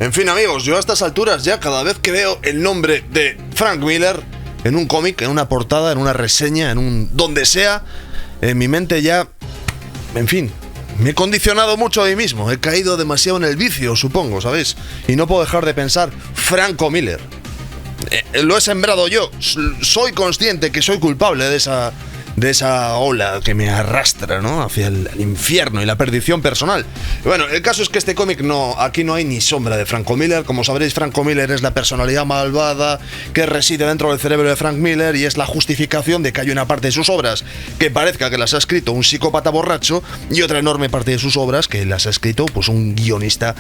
En fin, amigos, yo a estas alturas ya cada vez que veo el nombre de Frank Miller en un cómic, en una portada, en una reseña, en un donde sea, en mi mente ya, en fin, me he condicionado mucho a mí mismo. He caído demasiado en el vicio, supongo, ¿sabéis? Y no puedo dejar de pensar Franco Miller. Lo he sembrado yo. Soy consciente que soy culpable de esa ola que me arrastra, ¿no?, hacia el infierno y la perdición personal. Bueno, el caso es que este cómic aquí no hay ni sombra de Franco Miller. Como sabréis, Franco Miller es la personalidad malvada que reside dentro del cerebro de Frank Miller y es la justificación de que hay una parte de sus obras que parezca que las ha escrito un psicópata borracho y otra enorme parte de sus obras que las ha escrito pues un guionista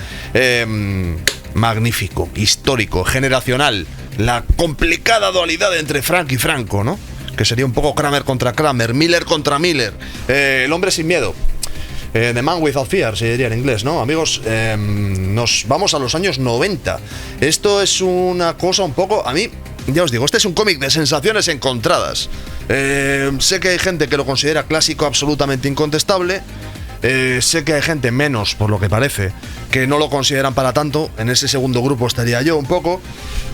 magnífico, histórico, generacional. La complicada dualidad entre Frank y Franco, ¿no?, que sería un poco Kramer contra Kramer, Miller contra Miller, el hombre sin miedo, The Man Without Fear, se diría en inglés, ¿no? Amigos, nos vamos a los años 90. Esto es una cosa un poco, a mí, ya os digo, este es un cómic de sensaciones encontradas. Sé que hay gente que lo considera clásico absolutamente incontestable. Sé que hay gente, menos por lo que parece, que no lo consideran para tanto. En ese segundo grupo estaría yo un poco.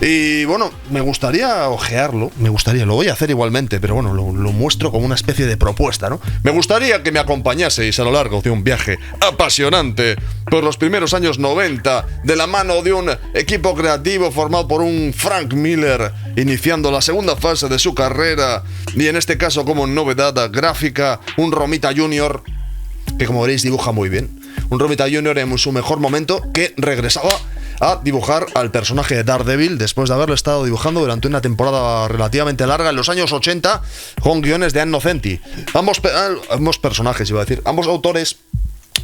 Y bueno, me gustaría ojearlo, lo voy a hacer igualmente, pero bueno, lo muestro como una especie de propuesta, ¿no? Me gustaría que me acompañaseis a lo largo de un viaje apasionante por los primeros años 90, de la mano de un equipo creativo formado por un Frank Miller, iniciando la segunda fase de su carrera, y en este caso como novedad gráfica, un Romita Jr., que como veréis dibuja muy bien. Un Romita Jr. en su mejor momento, que regresaba a dibujar al personaje de Daredevil después de haberlo estado dibujando durante una temporada relativamente larga en los años 80 con guiones de Ann Nocenti. Ambos personajes, iba a decir, ambos autores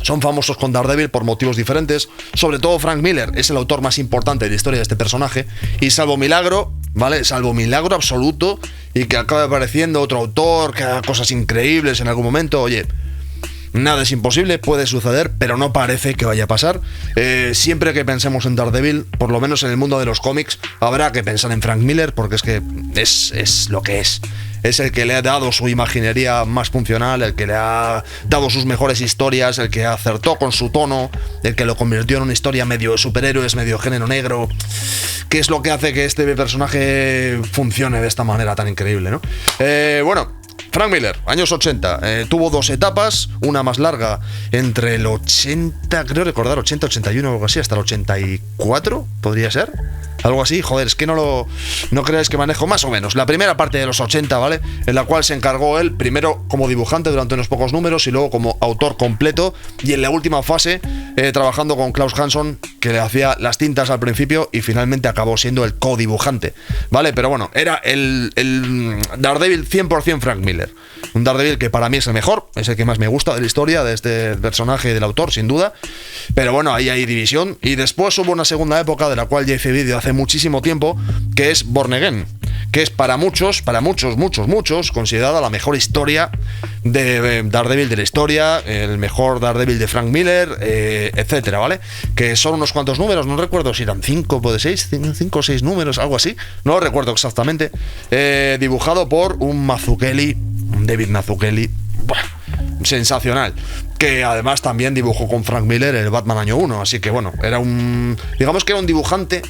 son famosos con Daredevil por motivos diferentes. Sobre todo Frank Miller es el autor más importante de la historia de este personaje, y salvo milagro, ¿vale? Salvo milagro absoluto, y que acabe apareciendo otro autor que haga cosas increíbles en algún momento, oye, nada es imposible, puede suceder, pero no parece que vaya a pasar. Siempre que pensemos en Daredevil, por lo menos en el mundo de los cómics, habrá que pensar en Frank Miller, porque es que es lo que es. Es el que le ha dado su imaginería más funcional, el que le ha dado sus mejores historias, el que acertó con su tono, el que lo convirtió en una historia medio de superhéroes, medio género negro, que es lo que hace que este personaje funcione de esta manera tan increíble, ¿no? Bueno, Frank Miller, años 80, tuvo dos etapas, una más larga entre el 80, creo recordar, 80, 81 o algo así, hasta el 84, podría ser, algo así. Joder, es que no creáis que manejo, más o menos la primera parte de los 80, ¿vale?, en la cual se encargó él primero como dibujante durante unos pocos números y luego como autor completo, y en la última fase trabajando con Klaus Hanson, que le hacía las tintas al principio y finalmente acabó siendo el co-dibujante, ¿vale? Pero bueno, era el Daredevil 100% Frank Miller. Un Daredevil que para mí es el mejor, es el que más me gusta de la historia de este personaje y del autor, sin duda. Pero bueno, ahí hay división. Y después hubo una segunda época de la cual ya hice vídeo hace muchísimo tiempo, que es Born Again, que es para muchos, considerada la mejor historia de Daredevil de la historia, el mejor Daredevil de Frank Miller, etcétera, ¿vale? Que son unos cuantos números, no recuerdo si eran 5 o 6 números, algo así, no lo recuerdo exactamente, dibujado por un David Mazzucchelli, sensacional, que además también dibujó con Frank Miller el Batman año 1, así que bueno, digamos que era un dibujante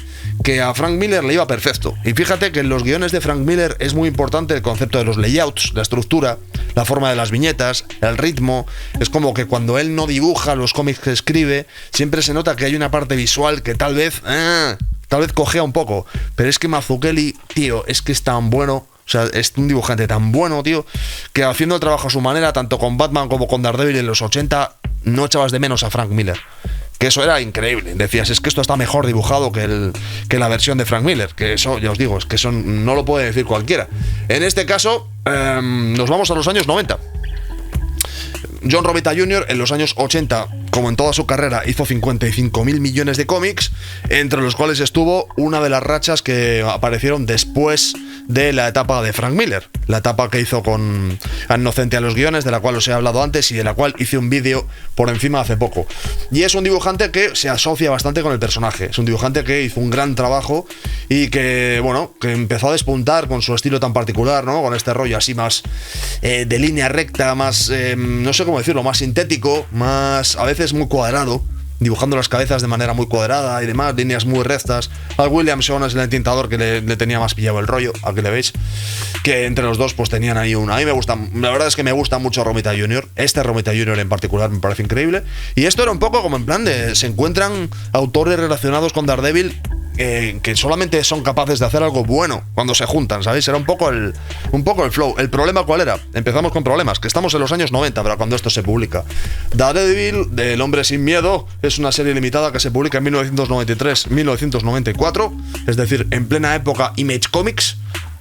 que a Frank Miller le iba perfecto. Y fíjate que en los guiones de Frank Miller es muy importante el concepto de los layouts, la estructura, la forma de las viñetas, el ritmo. Es como que cuando él no dibuja los cómics que escribe, siempre se nota que hay una parte visual que tal vez cojea un poco, pero es que Mazzucchelli, tío, es que es tan bueno. O sea, es un dibujante tan bueno, tío, que haciendo el trabajo a su manera, tanto con Batman como con Daredevil en los 80, no echabas de menos a Frank Miller. Que eso era increíble. Decías, es que esto está mejor dibujado que la versión de Frank Miller. Que eso, ya os digo, es que eso no lo puede decir cualquiera. En este caso, nos vamos a los años 90. John Romita Jr. en los años 80, como en toda su carrera, hizo 55.000 millones de cómics, entre los cuales estuvo una de las rachas que aparecieron después de la etapa de Frank Miller, la etapa que hizo con Ann Nocenti a los guiones, de la cual os he hablado antes y de la cual hice un vídeo por encima hace poco. Y es un dibujante que se asocia bastante con el personaje, es un dibujante que hizo un gran trabajo y que, bueno, que empezó a despuntar con su estilo tan particular, ¿no? Con este rollo así más de línea recta, más, no sé cómo decirlo, más sintético, más, a veces muy cuadrado, dibujando las cabezas de manera muy cuadrada y demás, líneas muy rectas. Al Williamson es el entintador que le tenía más pillado el rollo, aquí le veis, que entre los dos pues tenían ahí una. A mí me gusta, la verdad es que me gusta mucho Romita Jr., este Romita Jr. en particular me parece increíble, y esto era un poco como en plan de, se encuentran autores relacionados con Daredevil que solamente son capaces de hacer algo bueno cuando se juntan, ¿sabéis? Era un poco el flow. ¿El problema cuál era? Empezamos con problemas, que estamos en los años 90, pero cuando esto se publica. Daredevil, del Hombre Sin Miedo, es una serie limitada que se publica en 1993-1994, es decir, en plena época Image Comics,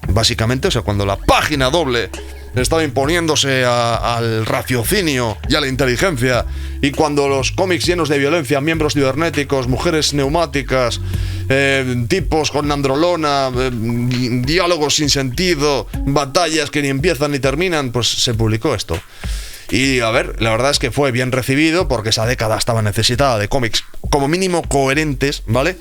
básicamente, o sea, cuando la página doble estaba imponiéndose al raciocinio y a la inteligencia, y cuando los cómics llenos de violencia, miembros cibernéticos, mujeres neumáticas, tipos con androlona, diálogos sin sentido, batallas que ni empiezan ni terminan, pues se publicó esto. Y a ver, la verdad es que fue bien recibido porque esa década estaba necesitada de cómics como mínimo coherentes, ¿vale?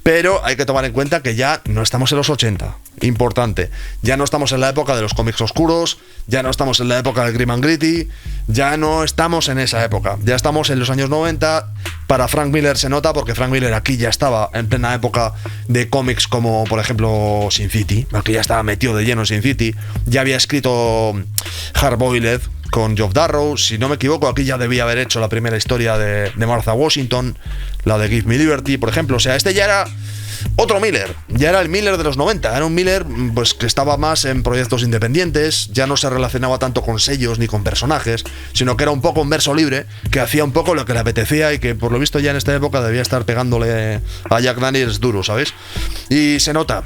Pero hay que tomar en cuenta que ya no estamos en los 80, importante. Ya no estamos en la época de los cómics oscuros, ya no estamos en la época del grim and gritty, ya no estamos en esa época. Ya estamos en los años 90. Para Frank Miller se nota porque Frank Miller aquí ya estaba en plena época de cómics como, por ejemplo, Sin City. Aquí ya estaba metido de lleno en Sin City. Ya había escrito Hard-Boiled con Geoff Darrow, si no me equivoco, aquí ya debía haber hecho la primera historia de Martha Washington, la de Give Me Liberty, por ejemplo. O sea, este ya era otro Miller, ya era el Miller de los 90, era un Miller pues que estaba más en proyectos independientes, ya no se relacionaba tanto con sellos ni con personajes, sino que era un poco un verso libre, que hacía un poco lo que le apetecía y que por lo visto ya en esta época debía estar pegándole a Jack Daniels duro, ¿sabéis? Y se nota.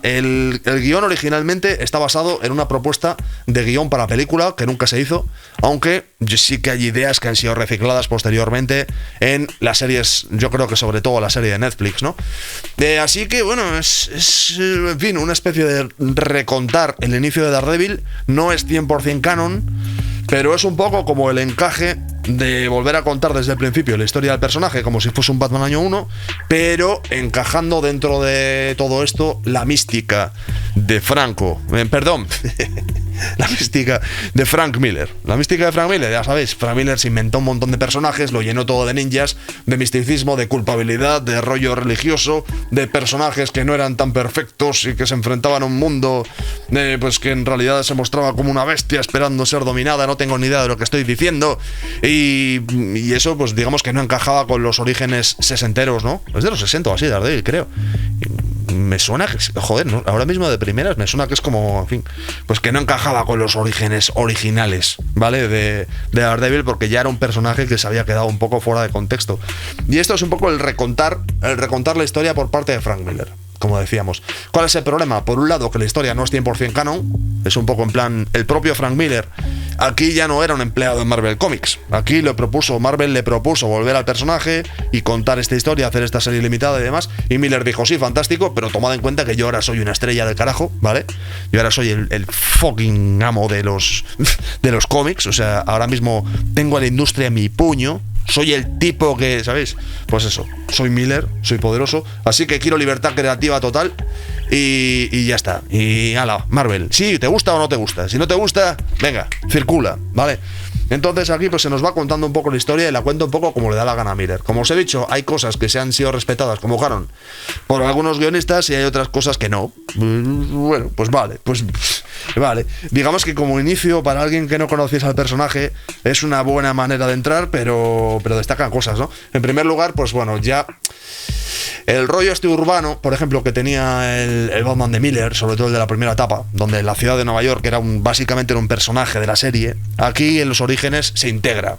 El guión originalmente está basado en una propuesta de guión para película que nunca se hizo, aunque sí que hay ideas que han sido recicladas posteriormente en las series, yo creo que sobre todo la serie de Netflix, ¿no? Así que bueno, es en fin, una especie de recontar el inicio de Daredevil. No es 100% canon, pero es un poco como el encaje de volver a contar desde el principio la historia del personaje como si fuese un Batman año 1, pero encajando dentro de todo esto la mística de la mística de Frank Miller. La mística de Frank Miller, ya sabéis, Frank Miller se inventó un montón de personajes, lo llenó todo de ninjas, de misticismo, de culpabilidad, de rollo religioso, de personajes que no eran tan perfectos y que se enfrentaban a un mundo pues que en realidad se mostraba como una bestia esperando ser dominada. No tengo ni idea de lo que estoy diciendo. Y eso, pues digamos que no encajaba con los orígenes sesenteros, ¿no? Es de los 60 o así, Daredevil, creo. Me suena que, joder, ¿no? Ahora mismo de primeras me suena que es como, en fin, pues que no encajaba con los orígenes originales, ¿vale? De Daredevil, porque ya era un personaje que se había quedado un poco fuera de contexto. Y esto es un poco el recontar la historia por parte de Frank Miller, como decíamos. ¿Cuál es el problema? Por un lado, que la historia no es 100% canon, es un poco en plan, el propio Frank Miller aquí ya no era un empleado en Marvel Comics. Aquí Marvel le propuso volver al personaje y contar esta historia, hacer esta serie limitada y demás, y Miller dijo, sí, fantástico, pero tomad en cuenta que yo ahora soy una estrella del carajo, ¿vale? Yo ahora soy el fucking amo de los cómics, o sea, ahora mismo tengo a la industria en mi puño. Soy el tipo que, ¿sabéis? Pues eso, soy Miller, soy poderoso, así que quiero libertad creativa total y ya está. Y ala, Marvel, sí, ¿te gusta o no te gusta? Si no te gusta, venga, circula, ¿vale? Entonces aquí pues se nos va contando un poco la historia y la cuento un poco como le da la gana a Miller. Como os he dicho, hay cosas que se han sido respetadas como canon por algunos guionistas y hay otras cosas que no. Bueno, pues vale. Digamos que como inicio, para alguien que no conociese al personaje, es una buena manera de entrar, pero destacan cosas, ¿no? En primer lugar, pues bueno, ya el rollo este urbano, por ejemplo, que tenía el Batman de Miller, sobre todo el de la primera etapa, donde la ciudad de Nueva York básicamente era un personaje de la serie, aquí en los orígenes se integra.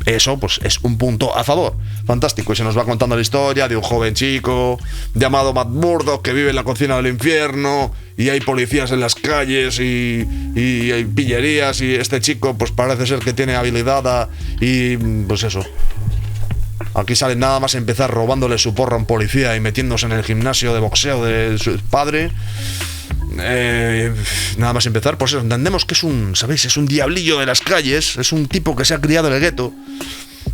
Eso pues es un punto a favor. Fantástico. Y se nos va contando la historia de un joven chico llamado Matt Murdock que vive en la cocina del infierno y hay policías en las calles y hay pillerías y este chico pues parece ser que tiene habilidad y pues eso. Aquí sale nada más empezar robándole su porra a un policía y metiéndose en el gimnasio de boxeo de su padre. Nada más empezar, pues eso, entendemos que es un diablillo de las calles, es un tipo que se ha criado en el gueto.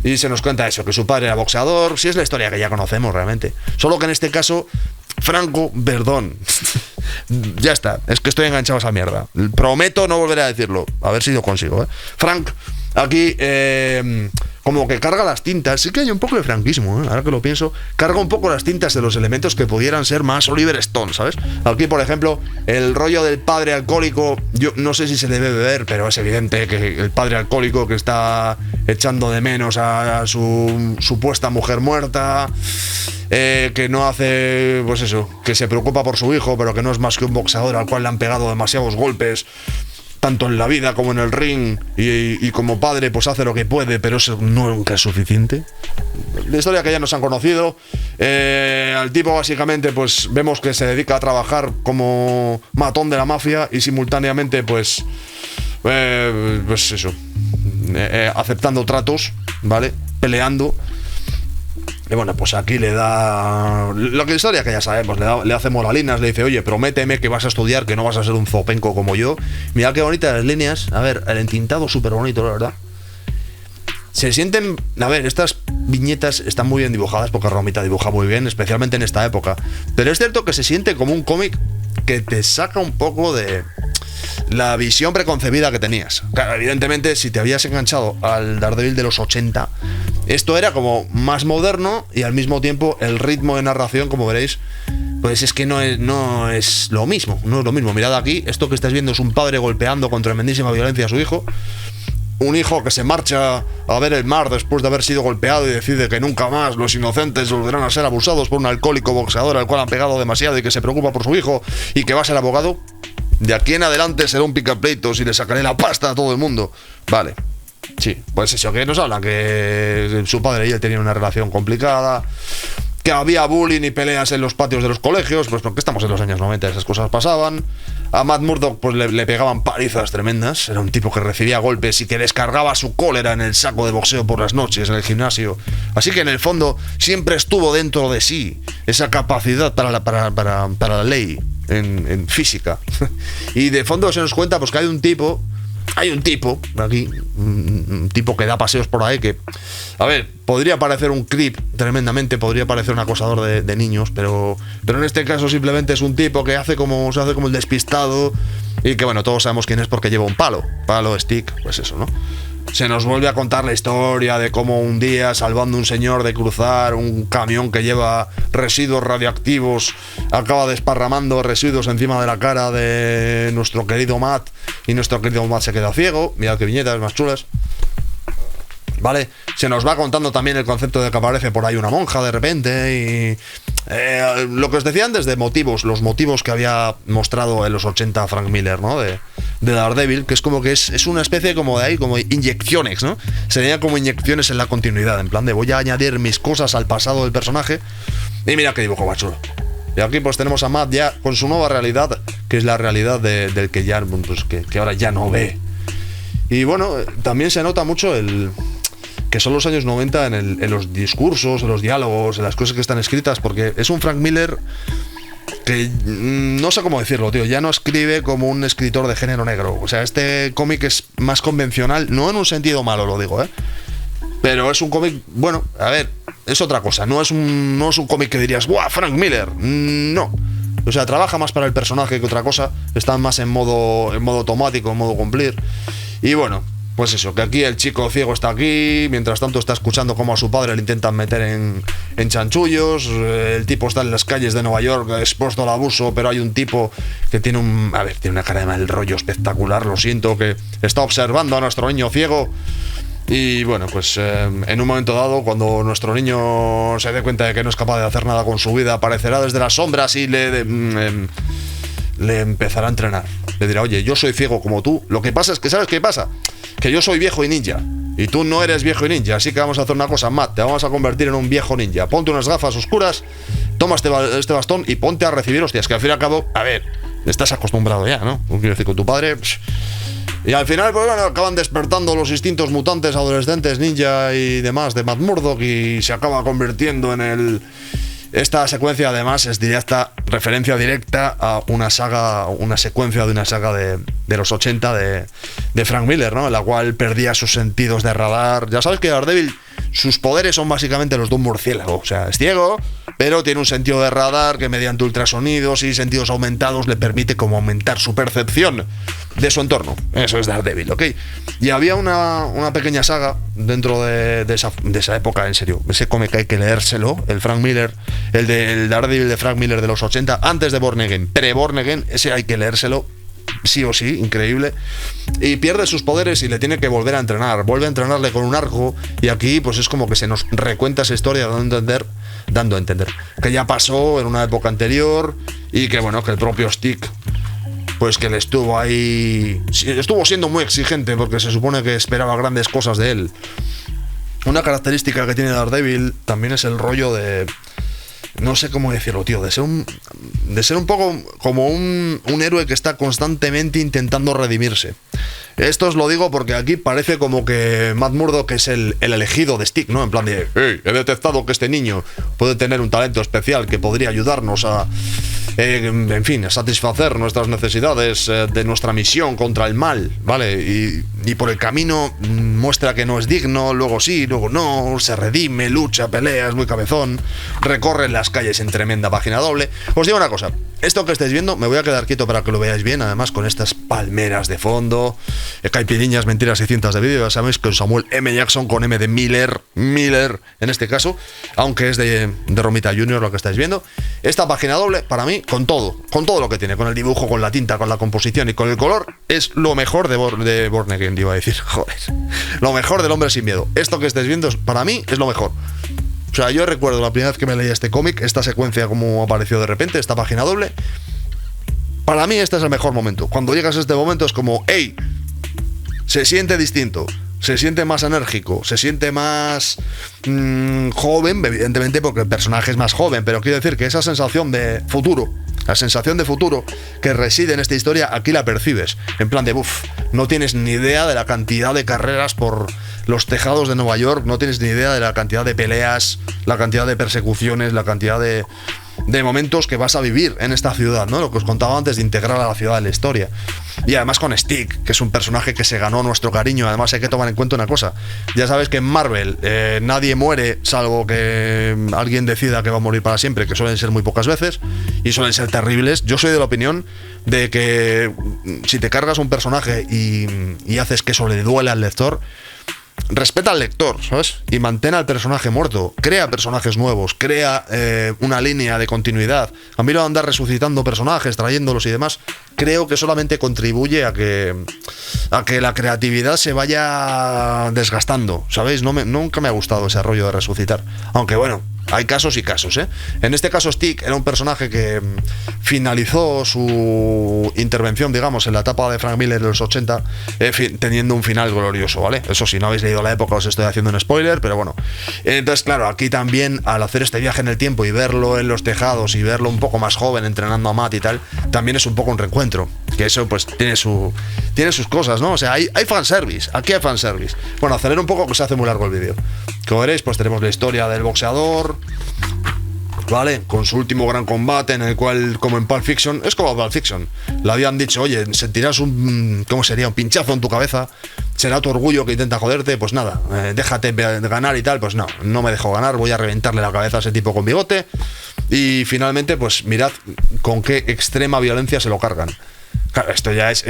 Y se nos cuenta eso, que su padre era boxeador. Sí, es la historia que ya conocemos realmente. Solo que en este caso, Franco, perdón. Ya está, es que estoy enganchado a esa mierda. Prometo no volver a decirlo, a ver si lo consigo, Frank, aquí, como que carga las tintas. Sí que hay un poco de franquismo, ahora que lo pienso. Carga un poco las tintas de los elementos que pudieran ser más Oliver Stone, ¿sabes? Aquí, por ejemplo, el rollo del padre alcohólico, yo no sé si se debe beber, pero es evidente que el padre alcohólico que está echando de menos a su supuesta mujer muerta, que no hace, pues eso, que se preocupa por su hijo, pero que no es más que un boxeador al cual le han pegado demasiados golpes, tanto en la vida como en el ring, y como padre pues hace lo que puede, pero eso nunca es suficiente. La historia que ya nos han conocido, al tipo básicamente pues vemos que se dedica a trabajar como matón de la mafia y simultáneamente pues eso, aceptando tratos, ¿vale? Peleando. Y bueno, pues aquí le da la historia que ya sabemos, le hace moralinas, le dice, oye, prométeme que vas a estudiar, que no vas a ser un zopenco como yo. Mira qué bonitas las líneas, a ver, el entintado súper bonito, la verdad. Se sienten, a ver, estas viñetas están muy bien dibujadas porque Romita dibuja muy bien, especialmente en esta época. Pero es cierto que se siente como un cómic que te saca un poco de la visión preconcebida que tenías. Claro, evidentemente, si te habías enganchado al Daredevil de los 80, esto era como más moderno y al mismo tiempo el ritmo de narración, como veréis, pues es que no es lo mismo. No es lo mismo. Mirad aquí, esto que estáis viendo es un padre golpeando con tremendísima violencia a su hijo. Un hijo que se marcha a ver el mar después de haber sido golpeado y decide que nunca más los inocentes volverán a ser abusados por un alcohólico boxeador al cual han pegado demasiado y que se preocupa por su hijo y que va a ser abogado. De aquí en adelante será un picapleitos y le sacaré la pasta a todo el mundo. Vale. Sí, pues eso, que nos hablan que su padre y él tenían una relación complicada, que había bullying y peleas en los patios de los colegios, pues porque estamos en los años 90, esas cosas pasaban. A Matt Murdock pues le pegaban palizas tremendas, era un tipo que recibía golpes y que descargaba su cólera en el saco de boxeo por las noches en el gimnasio. Así que en el fondo siempre estuvo dentro de sí esa capacidad para la ley en física. Y de fondo se nos cuenta pues que hay un tipo aquí, un tipo que da paseos por ahí que, a ver, podría parecer un creep tremendamente, podría parecer un acosador de niños, pero en este caso simplemente es un tipo que se hace como el despistado y que, bueno, todos sabemos quién es porque lleva un palo stick, pues eso, ¿no? Se nos vuelve a contar la historia de cómo un día, salvando a un señor de cruzar un camión que lleva residuos radioactivos, acaba desparramando residuos encima de la cara de nuestro querido Matt, y nuestro querido Matt se queda ciego. Mirad qué viñetas más chulas. ¿Vale? Se nos va contando también el concepto de que aparece por ahí una monja de repente y lo que os decía antes de motivos, los motivos que había mostrado en los 80 Frank Miller, ¿no? De Daredevil, que es como que es una especie como de ahí, como inyecciones, ¿no? Serían como inyecciones en la continuidad, en plan de voy a añadir mis cosas al pasado del personaje. Y mira qué dibujo más chulo. Y aquí pues tenemos a Matt ya con su nueva realidad, que es la realidad del que ya, pues, que ahora ya no ve. Y bueno, también se nota mucho que son los años 90 en los discursos, en los diálogos, en las cosas que están escritas, porque es un Frank Miller que no sé cómo decirlo, tío, ya no escribe como un escritor de género negro. O sea, este cómic es más convencional, no en un sentido malo, lo digo, pero es un cómic, bueno, a ver, es otra cosa, no es un cómic que dirías, ¡buah, Frank Miller! No. O sea, trabaja más para el personaje que otra cosa, está más en modo automático, en modo cumplir. Y bueno, pues eso, que aquí el chico ciego está aquí, mientras tanto está escuchando cómo a su padre le intentan meter en chanchullos, el tipo está en las calles de Nueva York expuesto al abuso, pero hay un tipo que tiene una cara de mal rollo espectacular, lo siento, que está observando a nuestro niño ciego. Y bueno, pues en un momento dado, cuando nuestro niño se dé cuenta de que no es capaz de hacer nada con su vida, aparecerá desde las sombras y le empezará a entrenar. Le dirá, oye, yo soy ciego como tú. Lo que pasa es que, ¿sabes qué pasa? Que yo soy viejo y ninja. Y tú no eres viejo y ninja. Así que vamos a hacer una cosa, Matt. Te vamos a convertir en un viejo ninja. Ponte unas gafas oscuras, toma este bastón y ponte a recibir hostias. Que al fin y al cabo, a ver, estás acostumbrado ya, ¿no? Quiero decir, con tu padre... Y al final, pues bueno, acaban despertando los instintos mutantes, adolescentes, ninja y demás de Matt Murdock y se acaba convirtiendo en Esta secuencia además es referencia directa a una secuencia de una saga de los 80 de Frank Miller, ¿no? En la cual perdía sus sentidos de radar. Ya sabes que Daredevil sus poderes son básicamente los de un murciélago. O sea, es ciego, pero tiene un sentido de radar que mediante ultrasonidos y sentidos aumentados le permite como aumentar su percepción de su entorno. Eso es Daredevil, ¿ok? Y había una pequeña saga dentro de esa época, en serio. Ese cómic hay que leérselo, el Frank Miller, el Daredevil de Frank Miller de los 80, antes de Born Again, pre-Born Again, ese hay que leérselo. Sí o sí, increíble. Y pierde sus poderes y le tiene que volver a entrenar. Vuelve a entrenarle con un arco. Y aquí pues es como que se nos recuenta esa historia dando a entender que ya pasó en una época anterior. Y que bueno, que el propio Stick pues que le estuvo ahí, estuvo siendo muy exigente, porque se supone que esperaba grandes cosas de él. Una característica que tiene Daredevil también es el rollo de, no sé cómo decirlo, tío, de ser un poco como un héroe que está constantemente intentando redimirse. Esto os lo digo porque aquí parece como que Matt Murdock es el elegido de Stick, ¿no? En plan de, hey, he detectado que este niño puede tener un talento especial que podría ayudarnos a, en fin, a satisfacer nuestras necesidades de nuestra misión contra el mal, ¿vale? Y por el camino muestra que no es digno, luego sí, luego no, se redime, lucha, pelea, es muy cabezón, recorre las calles en tremenda página doble. Os digo una cosa, esto que estáis viendo, me voy a quedar quieto para que lo veáis bien, además con estas palmeras de fondo, caipiriñas, mentiras y cintas de vídeo, ya sabéis, con Samuel M. Jackson, con M de Miller en este caso, aunque es de Romita Jr. lo que estáis viendo. Esta página doble, para mí, con todo lo que tiene, con el dibujo, con la tinta, con la composición y con el color, es lo mejor de Born Again, iba a decir, joder, lo mejor del Hombre Sin Miedo. Esto que estáis viendo, para mí, es lo mejor. O sea, yo recuerdo la primera vez que me leí este cómic, esta secuencia como apareció de repente, esta página doble. Para mí este es el mejor momento. Cuando llegas a este momento es como, hey, se siente distinto, se siente más enérgico, se siente más joven, evidentemente porque el personaje es más joven, pero quiero decir que esa sensación de futuro, la sensación de futuro que reside en esta historia, aquí la percibes. En plan de, no tienes ni idea de la cantidad de carreras por los tejados de Nueva York, no tienes ni idea de la cantidad de peleas, la cantidad de persecuciones, la cantidad de momentos que vas a vivir en esta ciudad, ¿no? Lo que os contaba antes de integrar a la ciudad en la historia. Y además con Stick, que es un personaje que se ganó nuestro cariño. Además hay que tomar en cuenta una cosa. Ya sabes que en Marvel nadie muere salvo que alguien decida que va a morir para siempre, que suelen ser muy pocas veces y suelen ser terribles. Yo soy de la opinión de que si te cargas un personaje y haces que eso le duele al lector, respeta al lector, ¿sabes? Y mantén al personaje muerto. Crea personajes nuevos, crea una línea de continuidad. A mí lo de andar resucitando personajes, trayéndolos y demás, creo que solamente contribuye a que la creatividad se vaya desgastando, ¿sabéis? Nunca me ha gustado ese rollo de resucitar. Aunque bueno, hay casos y casos, ¿eh? En este caso Stick era un personaje que finalizó su intervención, digamos, en la etapa de Frank Miller de los 80 teniendo un final glorioso, ¿vale? Eso si no habéis leído la época os estoy haciendo un spoiler, pero bueno. Entonces, claro, aquí también al hacer este viaje en el tiempo y verlo en los tejados y verlo un poco más joven entrenando a Matt y tal, también es un poco un reencuentro. Que eso pues tiene sus cosas, ¿no? O sea, hay fanservice, aquí hay fanservice. Bueno, acelero un poco que se hace muy largo el vídeo. Como veréis, pues tenemos la historia del boxeador, ¿vale? Con su último gran combate en el cual, como en Pulp Fiction, es como Pulp Fiction. Le habían dicho, oye, sentirás ¿cómo sería? Un pinchazo en tu cabeza, será tu orgullo que intenta joderte, pues nada, déjate ganar y tal, pues no me dejo ganar, voy a reventarle la cabeza a ese tipo con bigote. Y finalmente, pues mirad con qué extrema violencia se lo cargan. Claro, esto ya es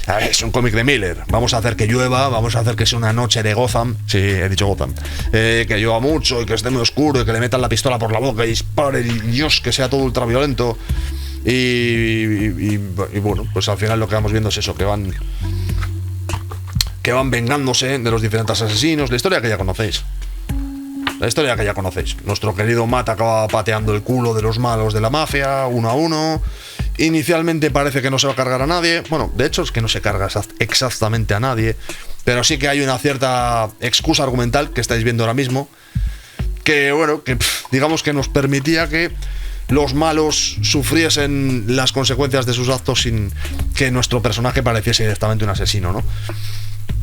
a ver, es un cómic de Miller. Vamos a hacer que llueva, vamos a hacer que sea una noche de Gotham. Sí, he dicho Gotham. Que llueva mucho y que esté muy oscuro y que le metan la pistola por la boca y dispare y Dios, que sea todo ultraviolento. Y bueno, pues al final lo que vamos viendo es eso, que van vengándose de los diferentes asesinos. La historia que ya conocéis. Nuestro querido Matt acaba pateando el culo de los malos de la mafia, 1 a 1. Inicialmente parece que no se va a cargar a nadie. Bueno, de hecho es que no se carga exactamente a nadie, pero sí que hay una cierta excusa argumental que estáis viendo ahora mismo, que bueno, que digamos que nos permitía que los malos sufriesen las consecuencias de sus actos sin que nuestro personaje pareciese directamente un asesino, ¿no?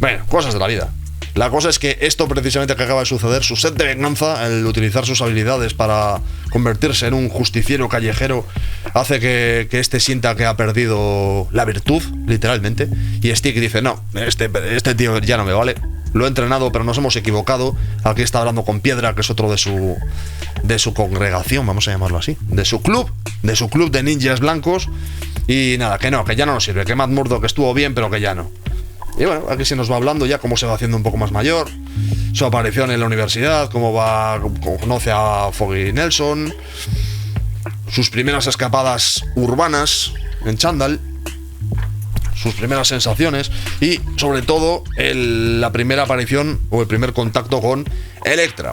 Bueno, cosas de la vida. La cosa es que esto precisamente que acaba de suceder, su sed de venganza, el utilizar sus habilidades para convertirse en un justiciero callejero, hace que este sienta que ha perdido la virtud, literalmente. Y Stick dice, no, este tío ya no me vale, lo he entrenado, pero nos hemos equivocado. Aquí está hablando con Piedra, que es otro de su congregación, vamos a llamarlo así, de su club de ninjas blancos. Y nada, que ya no nos sirve, que Matt Murdock estuvo bien, pero que ya no. Y bueno, aquí se nos va hablando ya cómo se va haciendo un poco más mayor, su aparición en la universidad, cómo conoce a Foggy Nelson, sus primeras escapadas urbanas en Chandal, sus primeras sensaciones y sobre todo la primera aparición o el primer contacto con Elektra,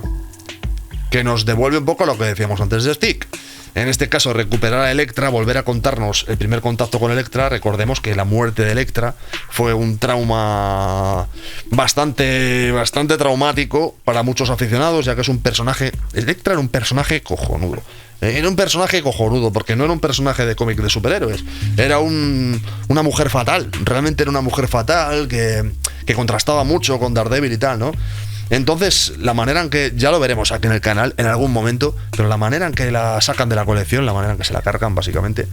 que nos devuelve un poco a lo que decíamos antes de Stick. En este caso, recuperar a Elektra, volver a contarnos el primer contacto con Elektra. Recordemos que la muerte de Elektra fue un trauma bastante traumático para muchos aficionados, ya que es un personaje... Elektra era un personaje cojonudo. Era un personaje cojonudo, porque no era un personaje de cómic de superhéroes. Era una mujer fatal. Realmente era una mujer fatal que contrastaba mucho con Daredevil y tal, ¿no? Entonces, la manera en que, ya lo veremos aquí en el canal en algún momento, pero la manera en que la sacan de la colección, la manera en que se la cargan básicamente,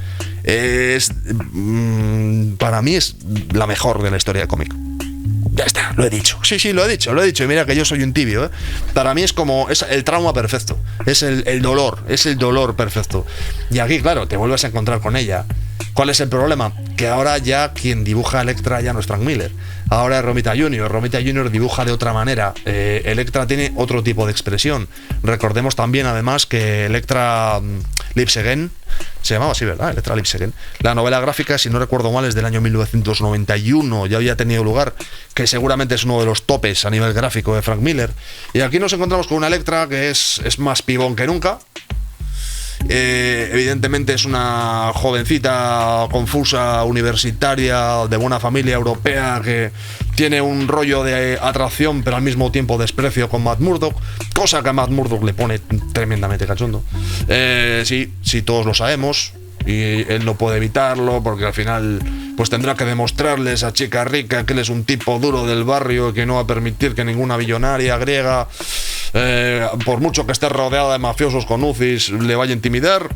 es, para mí es la mejor de la historia de cómic. Ya está, lo he dicho. Sí, lo he dicho. Y mira que yo soy un tibio, ¿eh? Para mí es el trauma perfecto. Es el dolor perfecto. Y aquí, claro, te vuelves a encontrar con ella. ¿Cuál es el problema? Que ahora ya quien dibuja a Elektra ya no es Frank Miller. Ahora es Romita Jr. Romita Jr. dibuja de otra manera. Elektra tiene otro tipo de expresión. Recordemos también, además, que Elektra Lives Again se llamaba así, ¿verdad? Elektra Lives Again. La novela gráfica, si no recuerdo mal, es del año 1991. Ya había tenido lugar, que seguramente es uno de los topes a nivel gráfico de Frank Miller. Y aquí nos encontramos con una Elektra que es más pibón que nunca. Evidentemente es una jovencita confusa, universitaria, de buena familia europea, que tiene un rollo de atracción pero al mismo tiempo desprecio con Matt Murdock, cosa que a Matt Murdock le pone tremendamente cachondo. Sí, todos lo sabemos, y él no puede evitarlo porque al final pues tendrá que demostrarle a esa chica rica que él es un tipo duro del barrio, que no va a permitir que ninguna billonaria griega, por mucho que esté rodeada de mafiosos con UCIs, le vaya a intimidar.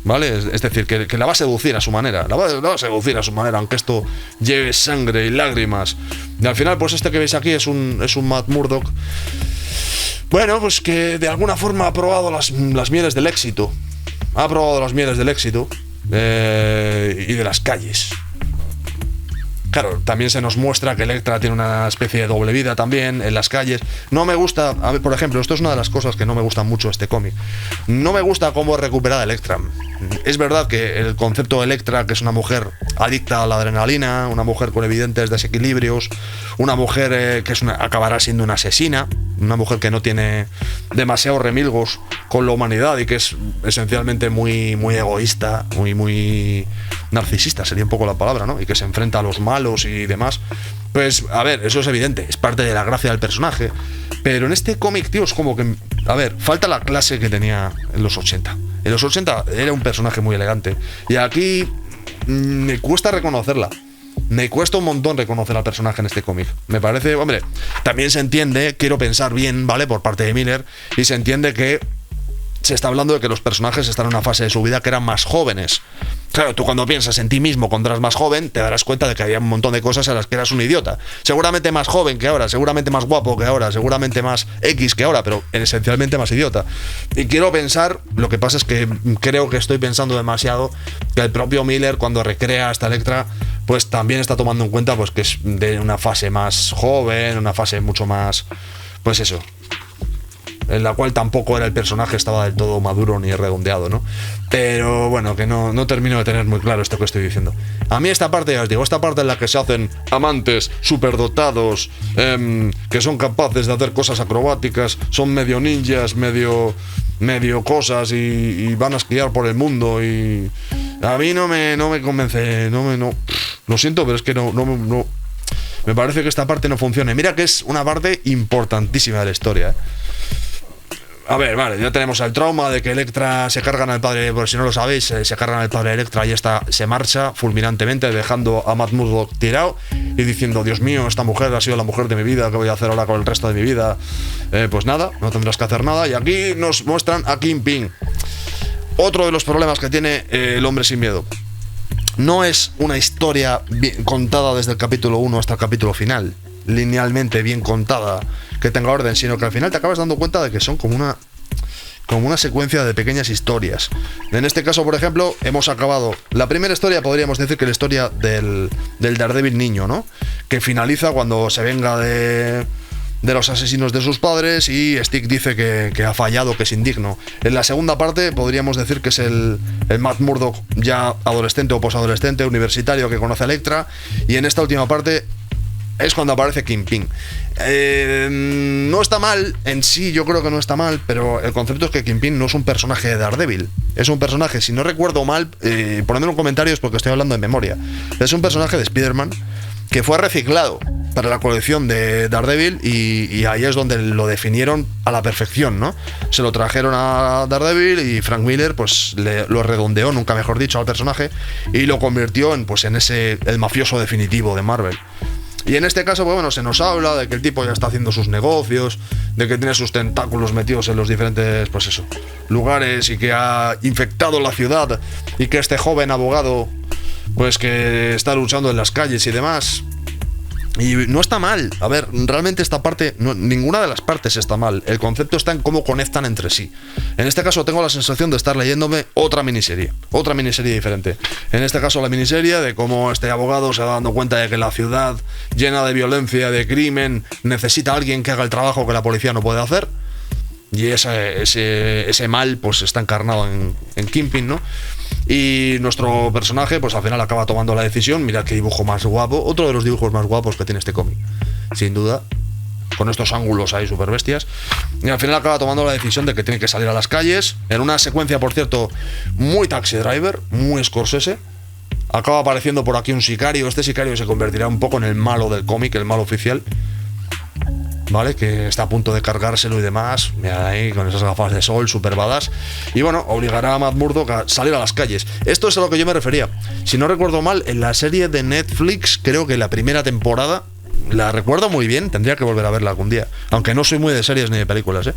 Vale, es decir, que la va a seducir a su manera, la va a seducir a su manera, aunque esto lleve sangre y lágrimas. Y al final, pues este que veis aquí es un Matt Murdock, bueno, pues que de alguna forma ha probado las mieles del éxito. Ha probado las mieles del éxito y de las calles. Claro, también se nos muestra que Elektra tiene una especie de doble vida también en las calles. No me gusta, a ver, por ejemplo, esto es una de las cosas que no me gusta mucho de este cómic. No me gusta cómo es recuperada Elektra. Es verdad que el concepto de Elektra, que es una mujer adicta a la adrenalina, una mujer con evidentes desequilibrios, una mujer que acabará siendo una asesina, una mujer que no tiene demasiados remilgos con la humanidad y que es esencialmente muy egoísta, muy narcisista, sería un poco la palabra, ¿no? Y que se enfrenta a los malos y demás. Pues, a ver, eso es evidente, es parte de la gracia del personaje. Pero en este cómic, tío, es como que, a ver, falta la clase que tenía en los 80. En los 80 era un personaje muy elegante. Y aquí me cuesta reconocerla. Me cuesta un montón reconocer al personaje en este cómic. Me parece, hombre, también se entiende, quiero pensar bien, ¿vale? Por parte de Miller, y se entiende que se está hablando de que los personajes están en una fase de su vida que eran más jóvenes. Claro, tú cuando piensas en ti mismo cuando eras más joven, te darás cuenta de que había un montón de cosas en las que eras un idiota. Seguramente más joven que ahora, seguramente más guapo que ahora, seguramente más X que ahora, pero esencialmente más idiota. Y quiero pensar, lo que pasa es que creo que estoy pensando demasiado, que el propio Miller, cuando recrea esta Elektra, pues también está tomando en cuenta pues que es de una fase más joven, una fase mucho más, pues eso, en la cual tampoco era el personaje, estaba del todo maduro ni redondeado, ¿no? Pero bueno, que no termino de tener muy claro esto que estoy diciendo. A mí esta parte, ya os digo, esta parte en la que se hacen amantes superdotados, que son capaces de hacer cosas acrobáticas, son medio ninjas, medio cosas y van a esquiar por el mundo, y a mí no me convence, no, lo siento, pero es que no me parece que esta parte no funcione. Mira que es una parte importantísima de la historia, ¿eh? A ver, vale, ya tenemos el trauma de que Elektra se cargan al padre, por si no lo sabéis, se cargan al padre de Elektra y esta se marcha fulminantemente, dejando a Matt Murdock tirado y diciendo: Dios mío, esta mujer ha sido la mujer de mi vida, ¿qué voy a hacer ahora con el resto de mi vida? Pues nada, no tendrás que hacer nada. Y aquí nos muestran a Kingpin. Otro de los problemas que tiene el hombre sin miedo. no es una historia bien contada desde el capítulo 1 hasta el capítulo final, linealmente bien contada, que tenga orden, sino que al final te acabas dando cuenta de que son como una secuencia de pequeñas historias. En este caso, por ejemplo, hemos acabado la primera historia, podríamos decir que la historia del Daredevil niño, ¿no? Que finaliza cuando se venga de los asesinos de sus padres y Stick dice que ha fallado, que es indigno. En la segunda parte podríamos decir que es el Matt Murdock ya adolescente o posadolescente, universitario, que conoce a Elektra, y en esta última parte es cuando aparece Kingpin. No está mal, en sí yo creo que no está mal, pero el concepto es que Kingpin no es un personaje de Daredevil. Es un personaje, si no recuerdo mal, ponedme en comentarios porque estoy hablando de memoria. Es un personaje de Spider-Man que fue reciclado para la colección de Daredevil y ahí es donde lo definieron a la perfección, ¿no? Se lo trajeron a Daredevil y Frank Miller pues lo redondeó, nunca mejor dicho, al personaje y lo convirtió en el mafioso definitivo de Marvel. Y en este caso, pues bueno, se nos habla de que el tipo ya está haciendo sus negocios, de que tiene sus tentáculos metidos en los diferentes, pues eso, lugares y que ha infectado la ciudad y que este joven abogado, pues que está luchando en las calles y demás. Y no está mal. A ver, realmente esta parte, ninguna de las partes está mal. El concepto está en cómo conectan entre sí. En este caso tengo la sensación de estar leyéndome otra miniserie diferente. En este caso la miniserie de cómo este abogado se va dando cuenta de que la ciudad llena de violencia, de crimen, necesita a alguien que haga el trabajo que la policía no puede hacer. Y ese mal pues está encarnado en Kingpin, ¿no? Y nuestro personaje pues al final acaba tomando la decisión. Mirad qué dibujo más guapo, otro de los dibujos más guapos que tiene este cómic, sin duda, con estos ángulos ahí super bestias. Y al final acaba tomando la decisión de que tiene que salir a las calles, en una secuencia, por cierto, muy Taxi Driver, muy Scorsese. Acaba apareciendo por aquí un sicario. Este sicario se convertirá un poco en el malo del cómic, el malo oficial, ¿vale? Que está a punto de cargárselo y demás. Mira ahí, con esas gafas de sol, super badass. Y bueno, obligará a Matt Murdock a salir a las calles. Esto es a lo que yo me refería. Si no recuerdo mal, en la serie de Netflix, creo que la primera temporada, la recuerdo muy bien, tendría que volver a verla algún día, aunque no soy muy de series ni de películas,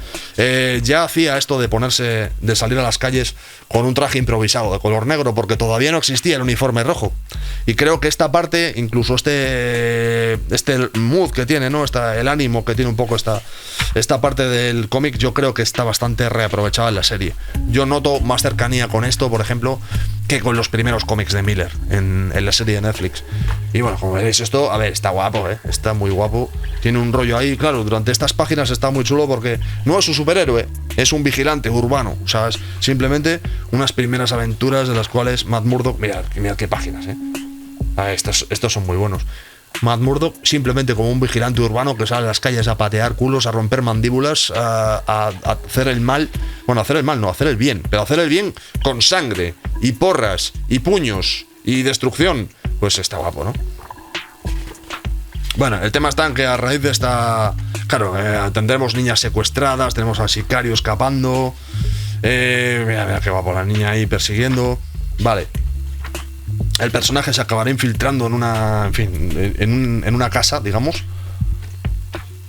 ya hacía esto de salir a las calles con un traje improvisado de color negro, porque todavía no existía el uniforme rojo. Y creo que esta parte, incluso este mood que tiene, ¿no? El ánimo que tiene un poco esta parte del cómic, yo creo que está bastante reaprovechada en la serie. Yo noto más cercanía con esto, por ejemplo, que con los primeros cómics de Miller en la serie de Netflix. Y bueno, como veréis, esto, a ver, está guapo, está muy guapo. Tiene un rollo ahí, claro, durante estas páginas está muy chulo porque no es un superhéroe, es un vigilante urbano. O sea, es simplemente unas primeras aventuras de las cuales Matt Murdock, mirad qué páginas, estos son muy buenos. Matt Murdock simplemente como un vigilante urbano que sale a las calles a patear culos, a romper mandíbulas, a hacer el mal. Bueno, hacer el mal no, hacer el bien, pero hacer el bien con sangre y porras y puños y destrucción. Pues está guapo, ¿no? Bueno, el tema está en que a raíz de esta... Claro, tendremos niñas secuestradas, tenemos al sicario escapando. Mira qué guapo, la niña ahí persiguiendo. Vale. El personaje se acabará infiltrando en una casa, digamos.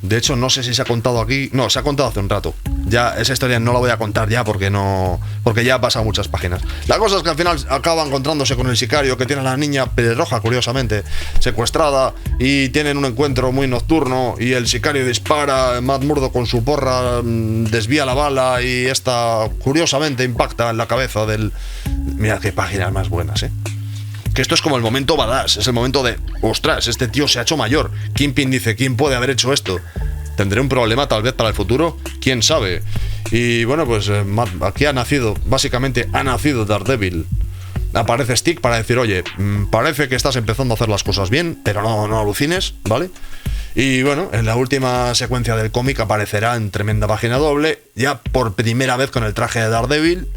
De hecho, no sé si se ha contado aquí. No, se ha contado hace un rato. Ya esa historia no la voy a contar ya porque ya ha pasado muchas páginas. La cosa es que al final acaba encontrándose con el sicario que tiene a la niña pelirroja, curiosamente, secuestrada, y tienen un encuentro muy nocturno y el sicario dispara, Matt Murdock con su porra desvía la bala y esta curiosamente impacta en la cabeza del... Mirad qué páginas más buenas, Que esto es como el momento badass, es el momento de, ostras, este tío se ha hecho mayor. Kingpin dice, ¿quién puede haber hecho esto? ¿Tendré un problema tal vez para el futuro? ¿Quién sabe? Y bueno, pues aquí básicamente ha nacido Daredevil. Aparece Stick para decir, oye, parece que estás empezando a hacer las cosas bien, pero no alucines, ¿vale? Y bueno, en la última secuencia del cómic aparecerá en tremenda página doble, ya por primera vez con el traje de Daredevil,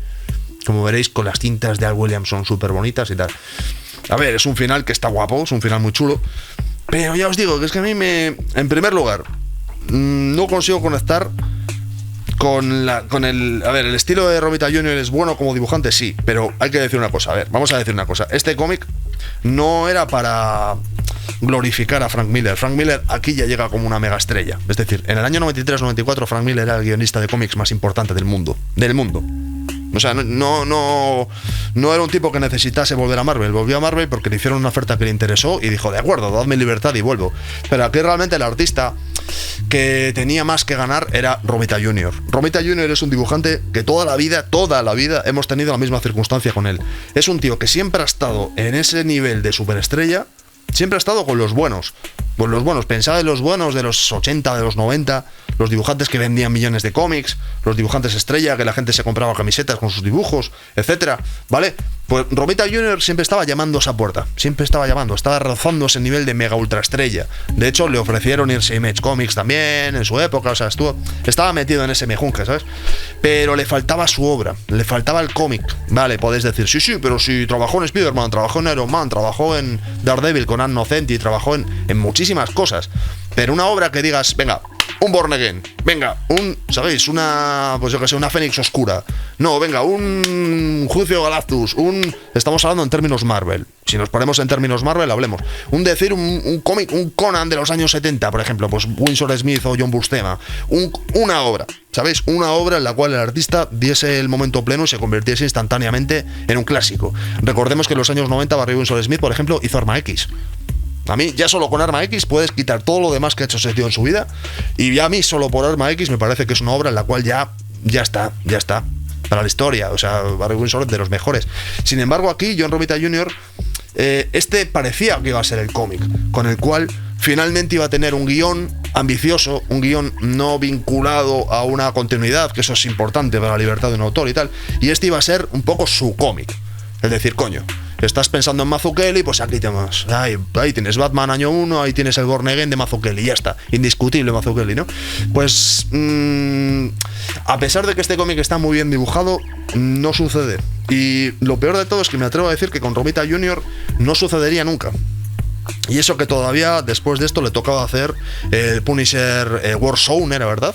como veréis, con las tintas de Al Williamson súper bonitas y tal. A ver, es un final que está guapo, es un final muy chulo, pero ya os digo que es que a mí en primer lugar, no consigo conectar con el... A ver, el estilo de Romita Jr. es bueno como dibujante, sí, pero hay que decir una cosa. A ver, vamos a decir una cosa. Este cómic no era para glorificar a Frank Miller. Frank Miller aquí ya llega como una mega estrella. Es decir, en el año 93-94 Frank Miller era el guionista de cómics más importante del mundo. O sea, no era un tipo que necesitase volver a Marvel. Volvió a Marvel porque le hicieron una oferta que le interesó y dijo, de acuerdo, dadme libertad y vuelvo. Pero aquí realmente el artista que tenía más que ganar era Romita Jr. Romita Jr. es un dibujante que toda la vida hemos tenido la misma circunstancia con él. Es un tío que siempre ha estado en ese nivel de superestrella, siempre ha estado con los buenos. Pues los buenos, pensad en los buenos de los 80, de los 90, los dibujantes que vendían millones de cómics, los dibujantes estrella, que la gente se compraba camisetas con sus dibujos, etcétera, ¿vale? Pues Romita Jr. siempre estaba llamando a esa puerta, estaba rozando ese nivel de mega ultra estrella. De hecho, le ofrecieron irse a Image Comics también en su época, o sea, estaba metido en ese mejunje, ¿sabes? Pero le faltaba su obra, le faltaba el cómic, ¿vale? Podéis decir, sí, pero si trabajó en Spider-Man, trabajó en Iron Man, trabajó en Daredevil con Ann Nocenti, trabajó en muchísimas cosas, pero una obra que digas, venga, un Born Again, venga, ¿sabéis? Pues yo que sé, una Fénix Oscura. No, venga, un Juicio Galactus, estamos hablando en términos Marvel. Si nos ponemos en términos Marvel, hablemos. Un cómic, un Conan de los años 70, por ejemplo, pues Winsor Smith o John Buscema. Una obra, ¿sabéis? Una obra en la cual el artista diese el momento pleno y se convirtiese instantáneamente en un clásico. Recordemos que en los años 90 Barry Winsor Smith, por ejemplo, hizo Arma X. A mí, ya solo con Arma X puedes quitar todo lo demás que ha hecho ese tío en su vida. Y ya a mí, solo por Arma X, me parece que es una obra en la cual ya está. Para la historia. O sea, Barry Windsor es de los mejores. Sin embargo, aquí, John Romita Jr., parecía que iba a ser el cómic, con el cual finalmente iba a tener un guión ambicioso, un guión no vinculado a una continuidad, que eso es importante para la libertad de un autor y tal. Y este iba a ser un poco su cómic. Es decir, coño, estás pensando en Mazzucchelli, pues aquí tenemos, ahí tienes Batman año 1, ahí tienes el Born Again de Mazzucchelli, ya está, indiscutible Mazzucchelli, ¿no? Pues a pesar de que este cómic está muy bien dibujado, no sucede. Y lo peor de todo es que me atrevo a decir que con Romita Jr. no sucedería nunca. Y eso que todavía después de esto le tocaba hacer el Punisher Warzone, ¿era verdad?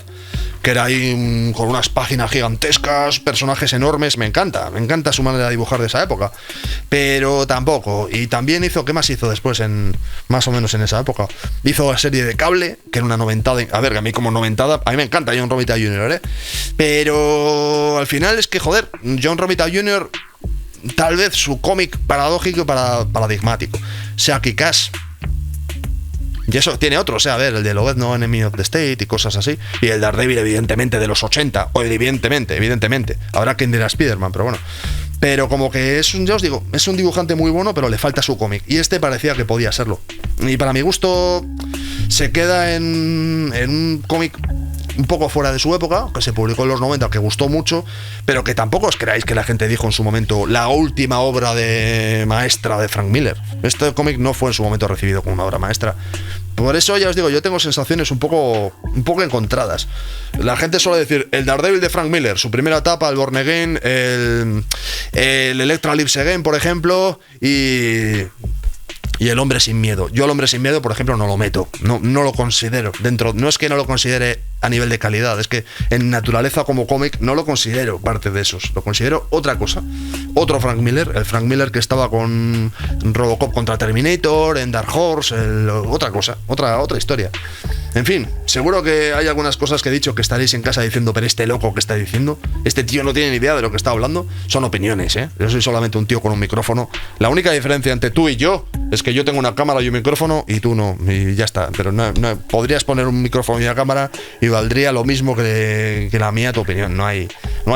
Que era ahí con unas páginas gigantescas, personajes enormes. Me encanta su manera de dibujar de esa época. Pero tampoco. Y también hizo, ¿qué más hizo después más o menos en esa época? Hizo la serie de Cable, que era una noventada. A ver, que a mí como noventada, a mí me encanta John Romita Jr., ¿eh? Pero al final es que, joder, John Romita Jr., tal vez su cómic paradójico y paradigmático sea Kick-Ass. Y eso tiene otros, a ver, el de Lobez No Enemy of the State y cosas así. Y el Daredevil, evidentemente, de los 80. O evidentemente. Habrá quien dirá Spider-Man, pero bueno. Pero como que ya os digo, es un dibujante muy bueno, pero le falta su cómic. Y este parecía que podía serlo. Y para mi gusto, se queda en un cómic un poco fuera de su época, que se publicó en los 90, que gustó mucho, pero que tampoco os creáis que la gente dijo en su momento la última obra maestra de Frank Miller. Este cómic no fue en su momento recibido como una obra maestra. Por eso ya os digo, yo tengo sensaciones un poco encontradas. La gente suele decir el Daredevil de Frank Miller, su primera etapa, el Born Again, el Elektra Lives Again, por ejemplo, y el Hombre Sin Miedo. Yo el Hombre Sin Miedo, por ejemplo, no lo meto, no lo considero dentro. No es que no lo considere a nivel de calidad, es que en naturaleza como cómic no lo considero parte de esos, lo considero otra cosa. Otro Frank Miller, el Frank Miller que estaba con Robocop contra Terminator, en Dark Horse, otra cosa, otra historia. En fin, seguro que hay algunas cosas que he dicho que estaréis en casa diciendo, pero este loco que está diciendo, este tío no tiene ni idea de lo que está hablando. Son opiniones, ¿eh? Yo soy solamente un tío con un micrófono. La única diferencia entre tú y yo es que yo tengo una cámara y un micrófono y tú no, y ya está. Pero no podrías poner un micrófono y una cámara y valdría lo mismo que la mía, tu opinión. No hay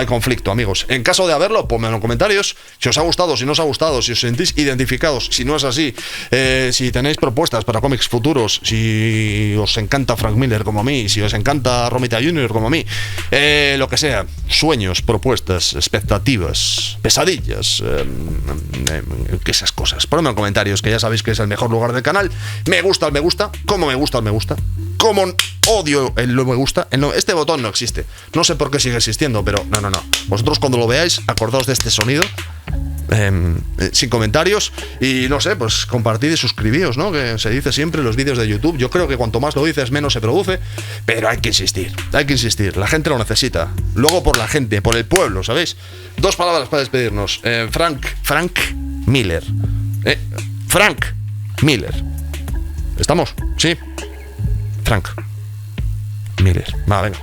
conflicto, amigos. En caso de haberlo, ponme en los comentarios si os ha gustado, si no os ha gustado, si os sentís identificados, si no es así, si tenéis propuestas para cómics futuros, si os encanta Frank Miller como a mí, si os encanta Romita Jr. como a mí, lo que sea, sueños, propuestas, expectativas, pesadillas, que esas cosas. Ponedme en comentarios, que ya sabéis que es el mejor lugar del canal. Me gusta el me gusta, como me gusta el me gusta, como odio el me gusta. Este botón no existe, no sé por qué sigue existiendo, pero no. Vosotros cuando lo veáis, acordaos de este sonido. Sin comentarios y no sé, pues compartid y suscribíos, ¿no? Que se dice siempre en los vídeos de YouTube. Yo creo que cuanto más lo dices, menos se produce, pero hay que insistir, la gente lo necesita. Luego por la gente, por el pueblo, ¿sabéis? 2 palabras para despedirnos. Frank Miller. Frank Miller. ¿Estamos? Sí. Frank Miller. Va, venga.